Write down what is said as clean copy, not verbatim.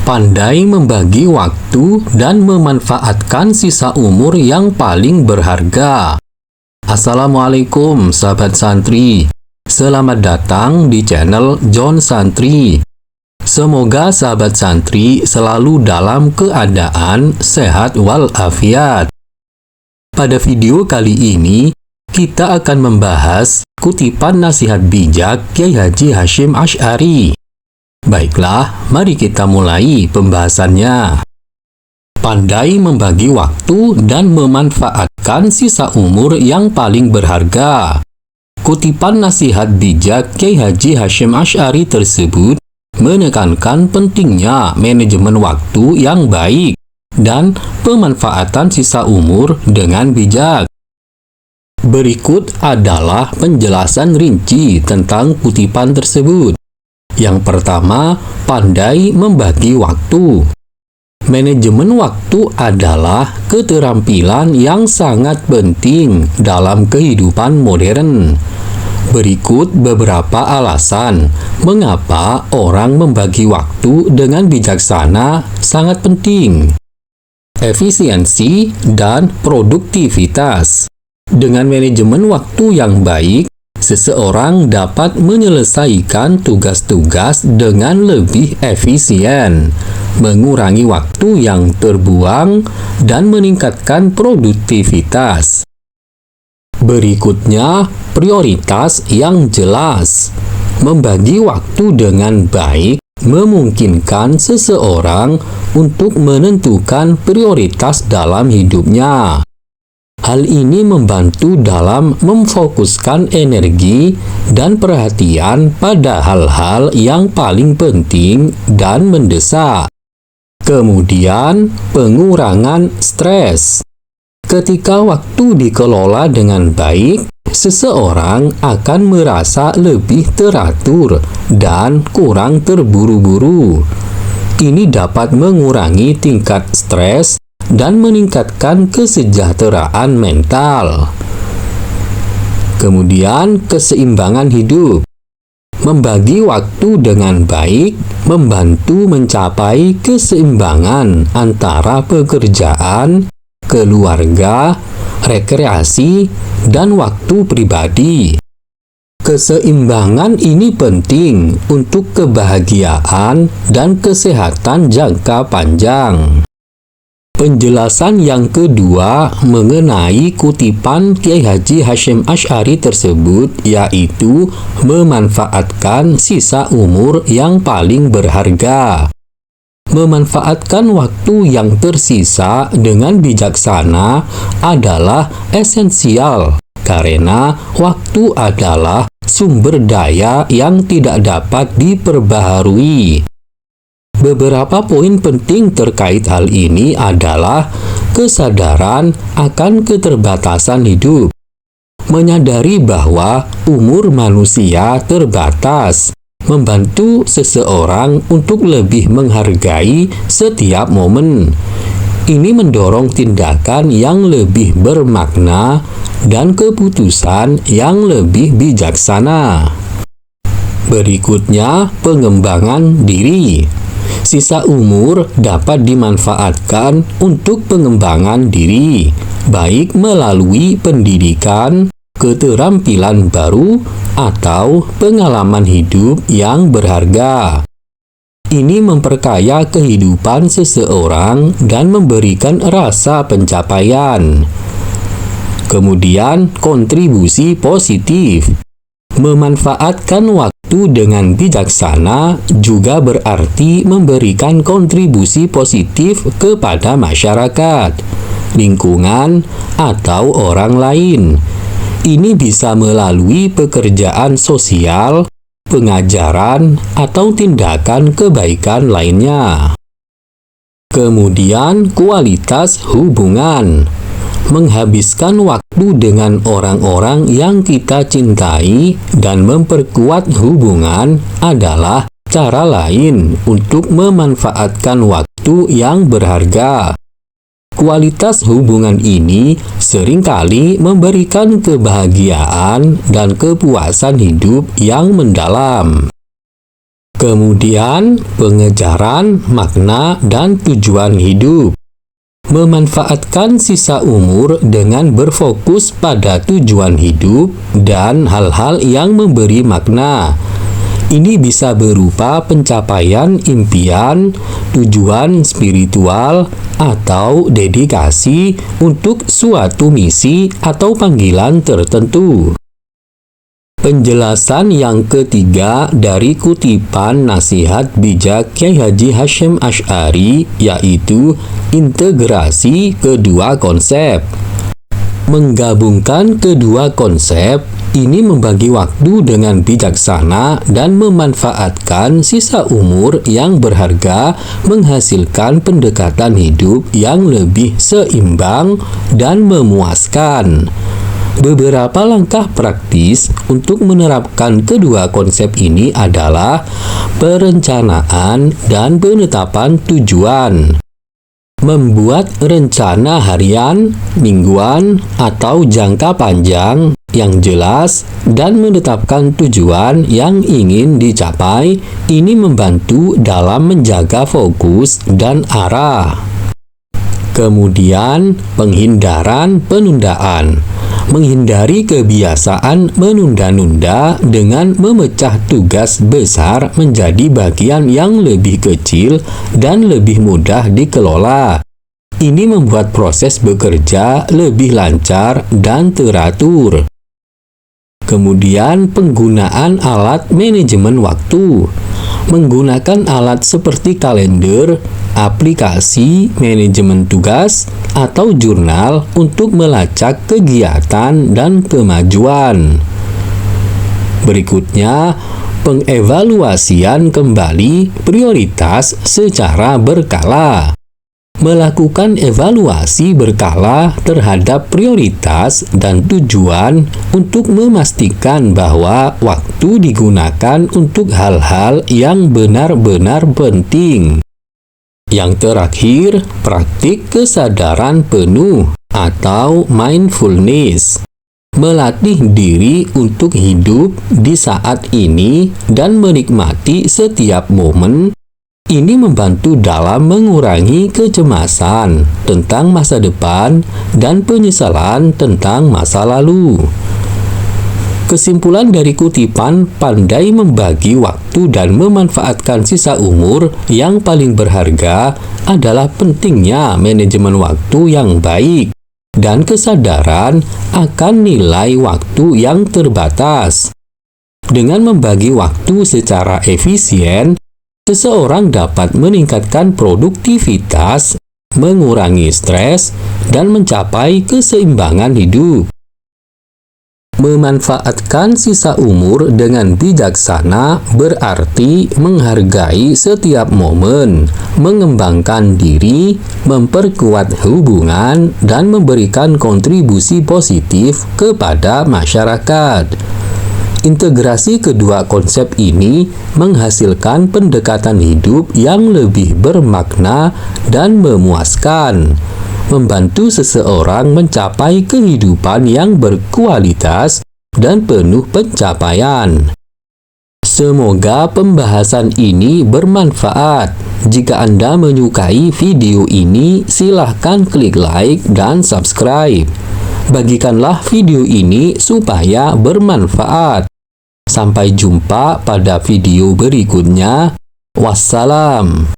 Pandai membagi waktu dan memanfaatkan sisa umur yang paling berharga. Assalamualaikum sahabat santri. Selamat datang di channel John Santri. Semoga sahabat santri selalu dalam keadaan sehat walafiat. Pada video kali ini, kita akan membahas kutipan nasihat bijak Kiai Haji Hasyim Asy'ari. Baiklah, mari kita mulai pembahasannya. Pandai membagi waktu dan memanfaatkan sisa umur yang paling berharga. Kutipan nasihat bijak Kiai Haji Hasyim Asy'ari tersebut menekankan pentingnya manajemen waktu yang baik dan pemanfaatan sisa umur dengan bijak. Berikut adalah penjelasan rinci tentang kutipan tersebut. Yang pertama, pandai membagi waktu. Manajemen waktu adalah keterampilan yang sangat penting dalam kehidupan modern. Berikut beberapa alasan mengapa orang membagi waktu dengan bijaksana sangat penting. Efisiensi dan produktivitas. Dengan manajemen waktu yang baik, seseorang dapat menyelesaikan tugas-tugas dengan lebih efisien, mengurangi waktu yang terbuang, dan meningkatkan produktivitas. Berikutnya, prioritas yang jelas. Membagi waktu dengan baik memungkinkan seseorang untuk menentukan prioritas dalam hidupnya. Hal ini membantu dalam memfokuskan energi dan perhatian pada hal-hal yang paling penting dan mendesak. Kemudian, pengurangan stres. Ketika waktu dikelola dengan baik, seseorang akan merasa lebih teratur dan kurang terburu-buru. Ini dapat mengurangi tingkat stres dan meningkatkan kesejahteraan mental. Kemudian, keseimbangan hidup. Membagi waktu dengan baik membantu mencapai keseimbangan antara pekerjaan, keluarga, rekreasi, dan waktu pribadi. Keseimbangan ini penting untuk kebahagiaan dan kesehatan jangka panjang. Penjelasan yang kedua mengenai kutipan Kiai Haji Hasyim Asy'ari tersebut yaitu memanfaatkan sisa umur yang paling berharga. Memanfaatkan waktu yang tersisa dengan bijaksana adalah esensial karena waktu adalah sumber daya yang tidak dapat diperbaharui. Beberapa poin penting terkait hal ini adalah kesadaran akan keterbatasan hidup, menyadari bahwa umur manusia terbatas, membantu seseorang untuk lebih menghargai setiap momen. Ini mendorong tindakan yang lebih bermakna dan keputusan yang lebih bijaksana. Berikutnya, pengembangan diri. Sisa umur dapat dimanfaatkan untuk pengembangan diri, baik melalui pendidikan, keterampilan baru, atau pengalaman hidup yang berharga. Ini memperkaya kehidupan seseorang dan memberikan rasa pencapaian. Kemudian, kontribusi positif. Memanfaatkan waktu dengan bijaksana juga berarti memberikan kontribusi positif kepada masyarakat, lingkungan, atau orang lain. Ini bisa melalui pekerjaan sosial, pengajaran, atau tindakan kebaikan lainnya. Kemudian, kualitas hubungan. Menghabiskan waktu dengan orang-orang yang kita cintai dan memperkuat hubungan adalah cara lain untuk memanfaatkan waktu yang berharga. Kualitas hubungan ini seringkali memberikan kebahagiaan dan kepuasan hidup yang mendalam. Kemudian, pengejaran makna dan tujuan hidup. Memanfaatkan sisa umur dengan berfokus pada tujuan hidup dan hal-hal yang memberi makna. Ini bisa berupa pencapaian impian, tujuan spiritual, atau dedikasi untuk suatu misi atau panggilan tertentu. Penjelasan yang ketiga dari kutipan nasihat bijak Kyai Haji Hasyim Asy'ari yaitu integrasi kedua konsep. Menggabungkan kedua konsep ini membagi waktu dengan bijaksana dan memanfaatkan sisa umur yang berharga menghasilkan pendekatan hidup yang lebih seimbang dan memuaskan. Beberapa langkah praktis untuk menerapkan kedua konsep ini adalah perencanaan dan penetapan tujuan. Membuat rencana harian, mingguan, atau jangka panjang yang jelas dan menetapkan tujuan yang ingin dicapai ini membantu dalam menjaga fokus dan arah. Kemudian, penghindaran penundaan. Menghindari kebiasaan menunda-nunda dengan memecah tugas besar menjadi bagian yang lebih kecil dan lebih mudah dikelola. Ini membuat proses bekerja lebih lancar dan teratur. Kemudian, penggunaan alat manajemen waktu. Menggunakan alat seperti kalender, aplikasi manajemen tugas, atau jurnal untuk melacak kegiatan dan kemajuan. Berikutnya, pengevaluasian kembali prioritas secara berkala. Melakukan evaluasi berkala terhadap prioritas dan tujuan untuk memastikan bahwa waktu digunakan untuk hal-hal yang benar-benar penting. Yang terakhir, praktik kesadaran penuh atau mindfulness. Melatih diri untuk hidup di saat ini dan menikmati setiap momen. Ini membantu dalam mengurangi kecemasan tentang masa depan dan penyesalan tentang masa lalu. Kesimpulan dari kutipan, pandai membagi waktu dan memanfaatkan sisa umur yang paling berharga adalah pentingnya manajemen waktu yang baik dan kesadaran akan nilai waktu yang terbatas. Dengan membagi waktu secara efisien, seseorang dapat meningkatkan produktivitas, mengurangi stres, dan mencapai keseimbangan hidup. Memanfaatkan sisa umur dengan bijaksana berarti menghargai setiap momen, mengembangkan diri, memperkuat hubungan, dan memberikan kontribusi positif kepada masyarakat. Integrasi kedua konsep ini menghasilkan pendekatan hidup yang lebih bermakna dan memuaskan, membantu seseorang mencapai kehidupan yang berkualitas dan penuh pencapaian. Semoga pembahasan ini bermanfaat. Jika Anda menyukai video ini, silahkan klik like dan subscribe. Bagikanlah video ini supaya bermanfaat. Sampai jumpa pada video berikutnya. Wassalam.